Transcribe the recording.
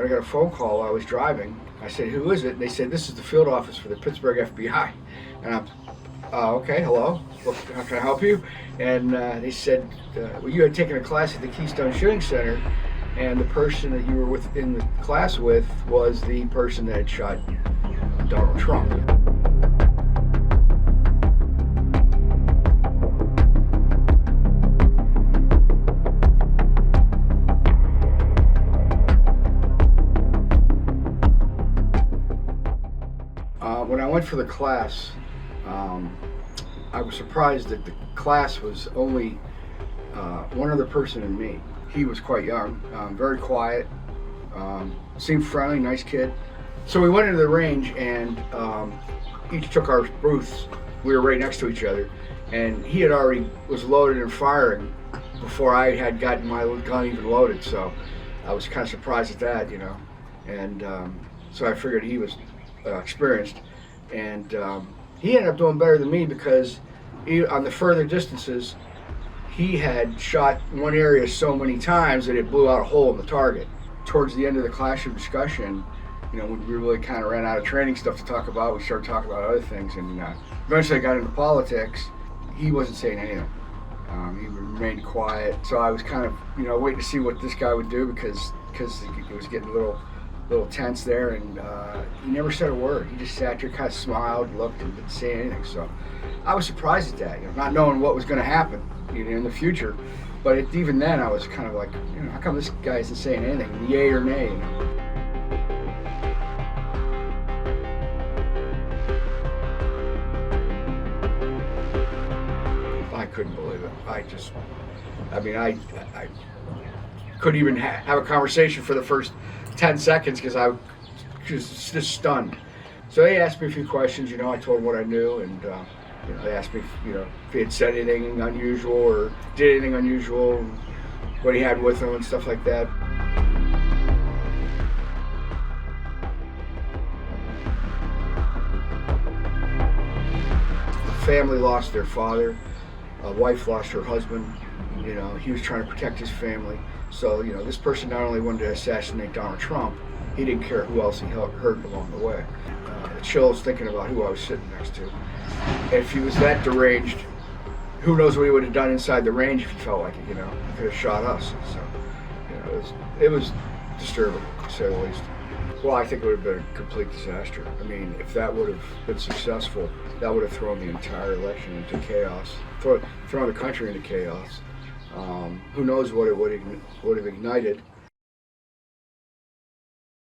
I got a phone call while I was driving. I said, "Who is it?" And they said, "This is the field office for the Pittsburgh FBI." And I'm, "Okay, hello. Well, how can I help you?" And they said, "Well, you had taken a class at the Keystone Shooting Center, and the person that you were in the class with was the person that had shot Donald Trump." When I went for the class, I was surprised that the class was only one other person and me. He was quite young, very quiet, seemed friendly, nice kid. So we went into the range and each took our booths. We were right next to each other, and he had already was loaded and firing before I had gotten my gun even loaded. So I was kind of surprised at that, you know. And so I figured he was experienced. And he ended up doing better than me because on the further distances, he had shot one area so many times that it blew out a hole in the target. Towards the end of the classroom discussion, you know, when we really kind of ran out of training stuff to talk about, we started talking about other things, and eventually I got into politics. He wasn't saying anything. He remained quiet. So I was kind of, you know, waiting to see what this guy would do because it was getting a little tense there, and he never said a word. He just sat there, kind of smiled, looked, and didn't say anything. So I was surprised at that, you know, not knowing what was going to happen, you know, in the future. But even then, I was kind of like, you know, how come this guy isn't saying anything, yay or nay? You know? I couldn't believe it. I couldn't even have a conversation for the first 10 seconds because I was just stunned. So they asked me a few questions, you know, I told them what I knew, and you know, they asked me, you know, if he had said anything unusual or did anything unusual, and what he had with him and stuff like that. The family lost their father, a wife lost her husband, you know, he was trying to protect his family. So, you know, this person not only wanted to assassinate Donald Trump, he didn't care who else he hurt along the way. The chills thinking about who I was sitting next to. If he was that deranged, who knows what he would have done inside the range if he felt like it, you know. He could have shot us. So, you know, it was disturbing, to say the least. Well, I think it would have been a complete disaster. I mean, if that would have been successful, that would have thrown the entire election into chaos, thrown the country into chaos. Who knows what it would have ignited.